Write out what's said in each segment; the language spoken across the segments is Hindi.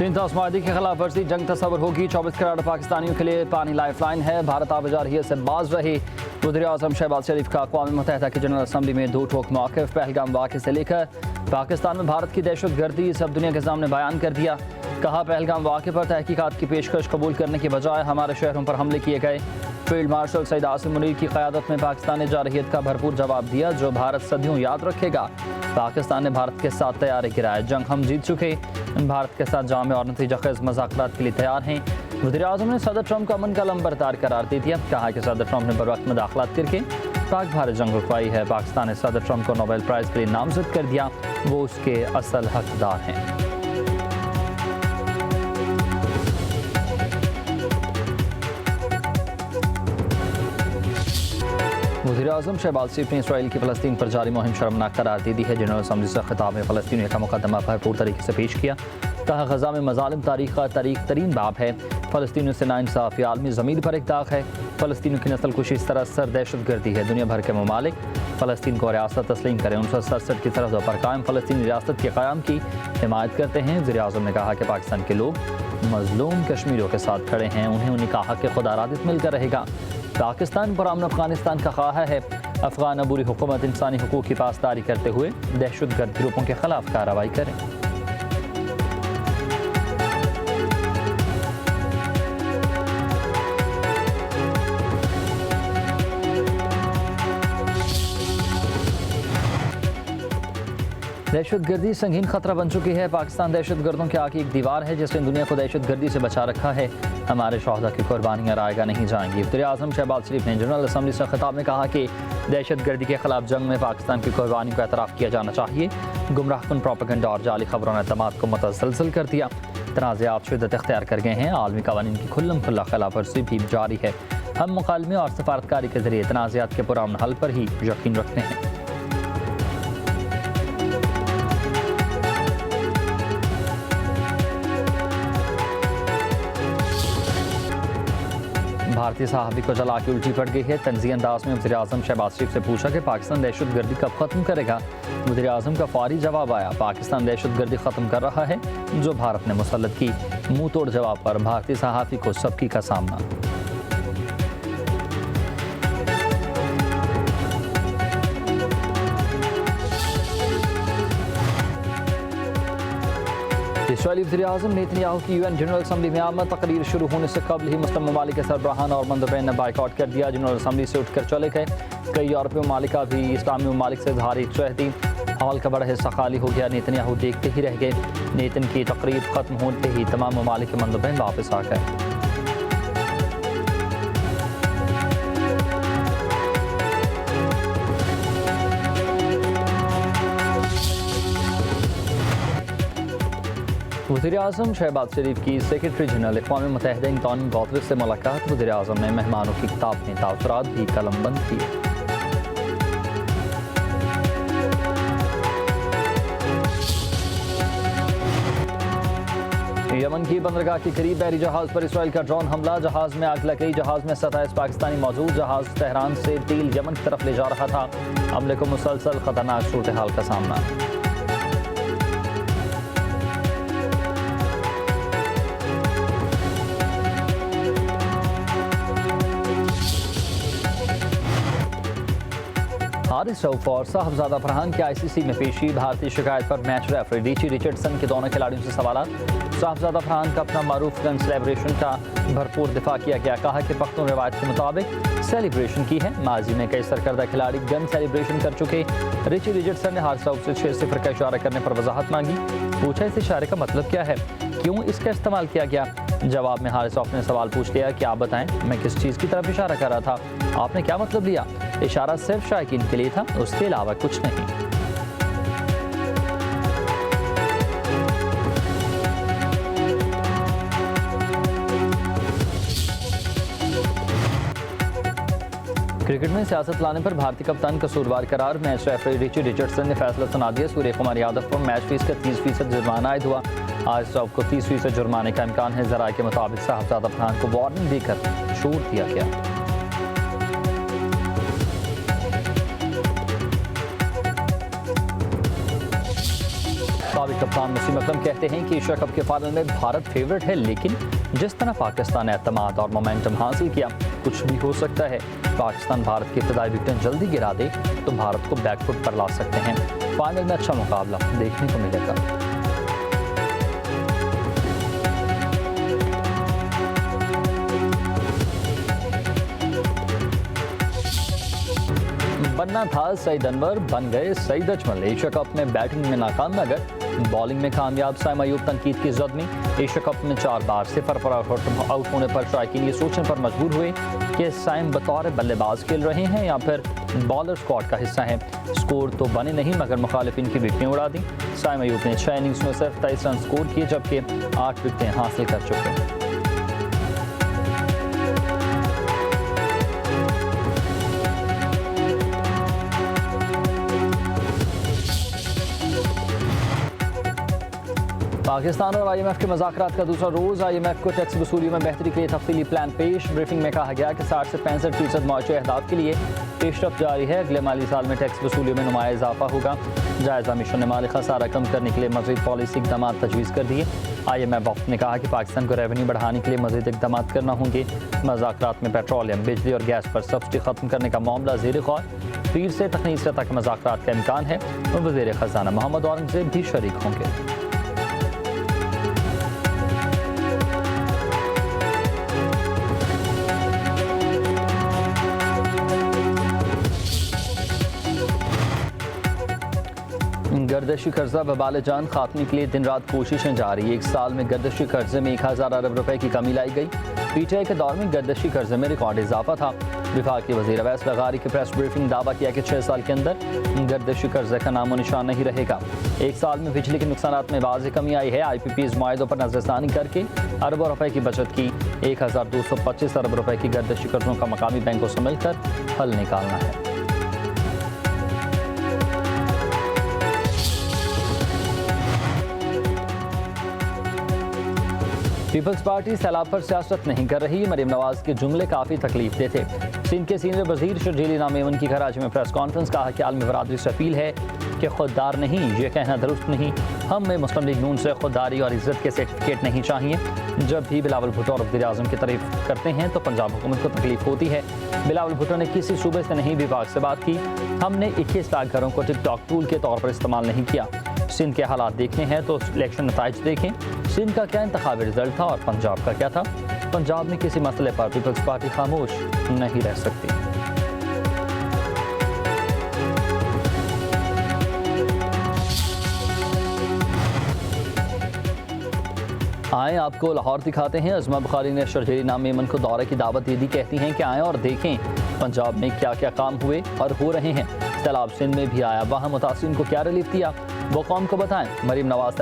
ज़मीन तासमादी की खिलाफ वर्जी जंग तस्वर होगी। 24 करोड़ पाकिस्तानियों के लिए पानी लाइफलाइन है। भारत आबजारियत से बाज रही। वज़ीर आज़म शहबाज शरीफ का अक़वाम मुत्तहिदा की जनरल असम्बली में दो ठोक मौक़िफ़। पहलगाम वाक़े से लेकर पाकिस्तान में भारत की दहशत गर्दी सब दुनिया के सामने बयान कर दिया। कहा, पहलगाम वाक़े पर तहकीकात की पेशकश कबूल करने के बजाय हमारे शहरों पर हमले किए गए। फील्ड मार्शल सईद आसिम मुनीर की क़यादत में पाकिस्तान ने जारहियत का भरपूर जवाब दिया, जो भारत सदियों याद रखेगा। पाकिस्तान ने भारत के साथ तैयारी गिराया। जंग हम जीत चुके, भारत के साथ जामे और नतीजाखेज़ मुज़ाकरात के लिए तैयार हैं। वज़ीर आज़म ने सदर ट्रंप का अमन का लंबरदार करार दे दिया। कहा कि सदर ट्रंप ने बरवक्त मुदाखलत करके पाक भारत जंग रुकवाई है। पाकिस्तान ने सदर ट्रंप को नोबेल प्राइज़ के लिए नामजद कर दिया, वो उसके असल हकदार हैं। वज़ीर आज़म शहबाज शरीफ ने इसराइल की फ़लस्तीन पर जारी मुहिम शर्मनाक करार दे दी है। जनरल असम्बली से खिताब में फ़लस्तीनियों का मुकदमा भरपूर तरीके से पेश किया। कहा, ग़ज़ा में मज़ालिम तारीख़ का तरीन बाब है। फ़लस्तीनियों से नाइंसाफ़ी आलमी ज़मीन पर एक दाग है। फ़लस्तीनियों की नस्ल कुशी सरासर दहशत गर्दी है। दुनिया भर के ममालिक फ़लस्तीन को रियासत तस्लीम करें। 1967 की सरहदों पर कायम फ़लस्तीनी रियासत के क़याम की हिमायत करते हैं। वज़ीर आज़म ने कहा कि पाकिस्तान के लोग मज़लूम कश्मीरियों के साथ खड़े हैं। उन्हें उन्हीं का हक़ खुदा रादित मिलकर रहेगा। पाकिस्तान पुरान अफ़गानिस्तान का ख्वाह है। अफ़गान अबूरी हुकूमत इंसानी हुकूक की पासदारी करते हुए दहशतगर्द ग्रुपों के खिलाफ कार्रवाई करें। दहशत गर्दी संगीन खतरा बन चुकी है। पाकिस्तान दहशत गर्दों के आगे एक दीवार है जिसने दुनिया को दहशत गर्दी से बचा रखा है। हमारे शहदा की कुर्बानियाँ रायगा नहीं जाएंगी। वज़ीर आज़म शहबाज शरीफ ने जनरल असम्बली से खिताब में कहा कि दहशत गर्दी के खिलाफ जंग में पाकिस्तान की कुर्बानी को एतराफ़ किया जाना चाहिए। गुमराहकुन प्रोपेगेंडा और जाली खबरों ने एतमाद को मुतसलसल कर दिया। तनाज़ात शिद्दत इख्तियार कर गए हैं। आलमी कवानीन की खुल्लम खुल्ला खिलाफ वर्जी भी जारी है। हम मुकालमे और सफारतकारी के ज़रिए तनाज़ात के पुरअमन हल पर ही यकीन रखते हैं। भारतीय सहाफ़ी को जला के उल्टी पड़ गई है। तंज़ीह अंदाज में वज़ीर आज़म शहबाज शरीफ से पूछा कि पाकिस्तान दहशत गर्दी कब ख़त्म करेगा। वज़ीर आज़म का फौरी जवाब आया, पाकिस्तान दहशत गर्दी ख़त्म कर रहा है जो भारत ने मुसल्लत की। मुँह तोड़ जवाब पर भारतीय सहाफ़ी को सबकी का सामना। इसराइली वज़ीर आज़म नेतन्याहू की यूएन जनरल असम्बली में आमद। तकरीर शुरू होने से कबल ही मुस्लिम ममालिक के सरबराहान और मंदबैन ने बाइकआउट कर दिया। जनरल असम्बली से उठकर चले गए। कई यूरोपीय ममालिक भी इस्लामी ममालिक से इज़हार इज़्ज़त दी। हॉल का बड़ा हिस्सा खाली हो गया। नेतन्याहू देखते ही रह गए। नेतन की तकरीर ख़त्म होते ही तमाम ममालिक के मंदबैन वापस आ गए। वज़ीर आज़म शहबाज शरीफ की सेक्रेटरी जनरल अक़वाम मुत्तहिदा एंटोनियो गुतेरेस से मुलाकात। वज़ीर आज़म ने मेहमानों की किताब में तासुरात भी कलमबंद किए। यमन की बंदरगाह के करीब बहरी जहाज़ पर इसराइल का ड्रोन हमला। जहाज़ में आग लग गई। जहाज़ में 27 पाकिस्तानी मौजूद। जहाज़ तेहरान से तेल यमन की तरफ ले जा रहा था। हमले को मुसलसल खतरनाक सूरत हाल का सामना। हारिस रऊफ और साहबजादा फरहान की आईसीसी में पेशी। भारतीय शिकायत पर मैच रेफरी रिची रिचर्डसन के दोनों खिलाड़ियों से सवाल। साहबजादा फरहान का अपना मारूफ गन सेलिब्रेशन का भरपूर दिफा किया गया। कहा कि पख्तून रिवायत के मुताबिक सेलिब्रेशन की है। माजी में कई सरकर्दा खिलाड़ी गन सेलिब्रेशन कर चुके। रिची रिचर्डसन ने हारिस रऊफ से 6-0 का इशारा करने पर वजाहत मांगी। पूछा, इस इशारे का मतलब क्या है, क्यों इसका इस्तेमाल किया गया। जवाब में हारिस रऊफ ने सवाल पूछ लिया कि आप बताएं, मैं किस चीज़ की तरफ इशारा कर रहा था, आपने क्या मतलब लिया। इशारा सिर्फ शायकीन के लिए था, उसके अलावा कुछ नहीं। क्रिकेट में सियासत लाने पर भारतीय कप्तान कसूरवार करार। मैच रेफरी रिची रिचर्डसन ने फैसला सुना दिया। सूर्य कुमार यादव पर मैच फीस का 30% जुर्माना आयद हुआ। आज रऊफ को 30% जुर्माने का इम्कान है। ज़राए के मुताबिक साहबजादा फरहान को वार्निंग देकर छोड़ दिया गया। साबिक कप्तान वसीम अकरम कहते हैं कि एशिया कप के फाइनल में भारत फेवरेट है, लेकिन जिस तरह पाकिस्तान ने एतमाद और मोमेंटम हासिल किया, कुछ भी हो सकता है। पाकिस्तान भारत की इब्तदाई विकेट जल्दी गिरा दे तो भारत को बैकफुट पर ला सकते हैं। फाइनल में अच्छा मुकाबला देखने को मिलेगा। बनना था सईद अनवर, बन गए सईद अजमल। एशिया कप में बैटिंग में नाकाम मगर बॉलिंग में कामयाब। साइम अयूब तनकीद की जद में। एशिया कप में 4 बार 0 पर आउट होने पर शायकीन ये सोचने पर मजबूर हुए कि साइम बतौर बल्लेबाज खेल रहे हैं या फिर बॉलर स्क्वाड का हिस्सा हैं। स्कोर तो बने नहीं मगर मुखालिफिन की विकेटें उड़ा दी। साइम अयूब ने 6 इनिंग्स में सिर्फ 23 रन स्कोर किए, जबकि 8 विकेटें हासिल कर चुके हैं। पाकिस्तान और IMF के मुज़ाकरात का दूसरा रोज़। IMF को टैक्स वसूलियों में बेहतरी के लिए तफसीली प्लान पेश। ब्रीफिंग में कहा गया कि 60 से 65% मुआशी अहदाफ के लिए पेशरफ जारी है। अगले माली साल में टैक्स वसूलियों में नुमाया इजाफा होगा। जायज़ा मिशन ने माली खसारा कम करने के लिए मज़ीद पॉलिसी इक़दाम तजवीज़ कर दिए। IMF वक्त ने कहा कि पाकिस्तान को रेवेन्यू बढ़ाने के लिए मज़ीद इक़दाम करना होंगे। मुज़ाकरात में पेट्रोलियम, बिजली और गैस पर सब्सिडी ख़त्म करने का मामला ज़ेर गौर। पीर से तकनीकी सतह के मुज़ाकरात का इम्कान है। वज़ीर ख़ज़ाना मोहम्मद औरंगज़ेब भी शरीक होंगे। गर्दशी कर्जा बबाल जान खात्मे के लिए दिन रात कोशिशें जारी। 1 साल में गर्दशी कर्जे में 1000 अरब रुपए की कमी लाई गई। PTI के दौर में गर्दशी कर्जे में रिकॉर्ड इजाफा था। विभाग के वज़ीर अवैस लगारी की प्रेस ब्रीफिंग दावा किया कि 6 साल के अंदर गर्दशी कर्जे का नामो निशान नहीं रहेगा। 1 साल में बिजली के नुकसानात में वाज़ेह कमी आई है। IPPs मुआहिदों पर नजरसानी करके अरबों रुपए की बचत की। 1225 अरब रुपए की गर्दशी कर्जों का मकामी बैंकों से मिलकर हल निकालना है। पीपल्स पार्टी सैलाब पर सियासत नहीं कर रही। मरीम नवाज के जुमले काफ़ी तकलीफ दे थे। सिंध के सीनियर वजीर शर्जीली नामेमन की कराची में प्रेस कॉन्फ्रेंस। कहा कि आलमी बरादरी से अपील है कि खुददार नहीं, ये कहना दुरुस्त नहीं। हम में मुस्लिम लीग नून से खुददारी और इज्जत के सर्टिफिकेट नहीं चाहिए। जब भी बिलावल भुट्टो और वज़ीर आज़म की तारीफ करते हैं तो पंजाब हुकूमत को तकलीफ होती है। बिलावल भुट्टो ने किसी सूबे से नहीं विभाग से बात की। हमने 21 लाख घरों को टिकटॉक टूल के तौर पर इस्तेमाल नहीं किया। सिंध के हालात देखने हैं तो इलेक्शन नताइज देखें। सिंध का क्या इंतखाबी रिजल्ट था और पंजाब का क्या था। पंजाब में किसी मसले पर पीपल्स पार्टी खामोश नहीं रह सकती। आए आपको लाहौर दिखाते हैं। अज़मा बुखारी ने शर्जीली नामेमन को दौरे की दावत दे दी। कहती हैं कि आएँ और देखें पंजाब में क्या क्या काम हुए और हो रहे हैं। सैलाब सिंध में भी आया, वहाँ मुतासिरीन को क्या रिलीफ दिया वो कौम को बताएं। मरीम नवाज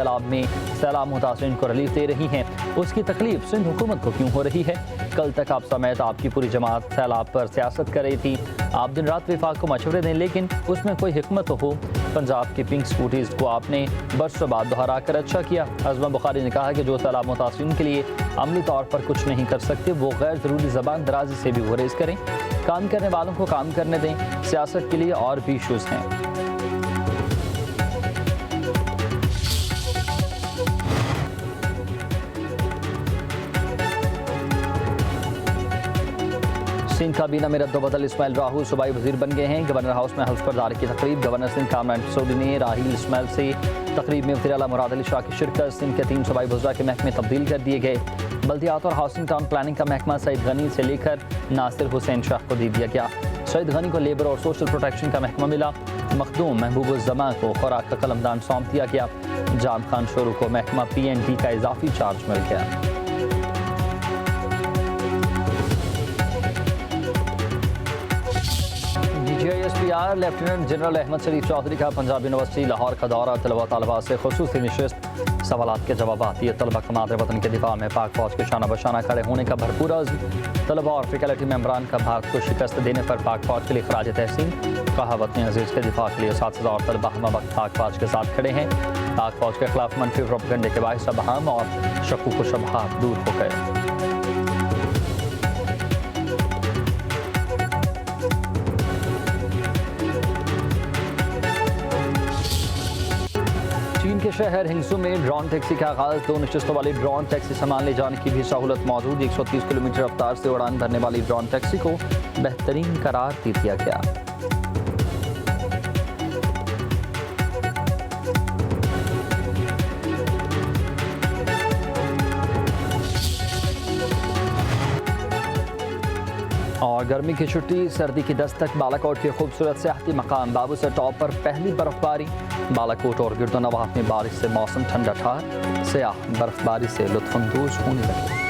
सैलाब मुतासिरीन को रिलीफ दे रही हैं, उसकी तकलीफ सिंध हुकूमत को क्यों हो रही है। कल तक आप समेत आपकी पूरी जमात सैलाब पर सियासत कर रही थी। आप दिन रात विफाक को मशवरे दें, लेकिन उसमें कोई हिकमत हो। पंजाब की पिंक स्कूटीज को आपने बरसों बाद दोहरा कर अच्छा किया। अज़मा बुखारी ने कहा कि जो सैलाब मुतासिरीन के लिए अमली तौर पर कुछ नहीं कर सकते वो गैर ज़रूरी ज़बान दराजी से भी गुरेज करें। काम करने वालों को काम करने दें। सियासत के लिए और भी इशूज़ हैं। सिंध काबीना में रद्दोबदल। इस्माइल राहुल सूबाई वजीर बन गए हैं। गवर्नर हाउस में हल्फ बर्दारी की तकरीब। गवर्नर सिंध कामरान सिसोदी ने राहील इस्माइल से तकरीब में वज़ीर आला मुराद अली शाह की शिरकत। सिंध के 3 सूबाई वज़रा के महकमे तब्दील कर दिए गए। बल्दियात और हाउसिंग टाउन प्लानिंग का महकमा सईद गनी से लेकर नासिर हुसैन शाह को दे दिया गया। सईद गनी को लेबर और सोशल प्रोटेक्शन का महकमा मिला। मखदूम महबूबुज़्ज़मा को खुराक का कलमदान सौंप दिया गया। जाम खान शोरू को महकमा PND का इजाफी चार्ज मिल गया। DGISPR लेफ्टिनेंट जनरल अहमद शरीफ चौधरी का पंजाब यूनिवर्सिटी लाहौर का दौरा। तलबा तलबा से खुसूसी नशिस्त, सवालात के जवाब दिए। तलबा का मादर वतन के दिफा में पाक फौज के शाना बशाना खड़े होने का भरपूर अज़्म। तलबा और फैकल्टी मेंबरान का भारत को शिकस्त देने पर पाक फौज के लिए खराज तहसीन। कहा वतन अजीज़ के दिफा के लिए साथिज़ा और तलबा हम वक्त पाक फौज के साथ खड़े हैं। पाक फौज के खिलाफ मनफी प्रोपेगेंडे के बायस अब हम और शकूक व शुबहात दूर हो गए। चीन सिंध के शहर हिंगसू में ड्रोन टैक्सी का आगाज। 2 नशिस्तों वाली ड्रोन टैक्सी सामान ले जाने की भी सहूलत मौजूद। 130 किलोमीटर रफ्तार से उड़ान भरने वाली ड्रोन टैक्सी को बेहतरीन करार दे दिया गया। और गर्मी की छुट्टी, सर्दी की दस्तक, बालाकोट के खूबसूरत सियाहती मकाम बाबूसर टॉप पर पहली बर्फबारी। बालाकोट और गिरदोनवाह में बारिश से मौसम ठंडा ठार, सियाह बर्फबारी से लुत्फानंदोज होने लगे।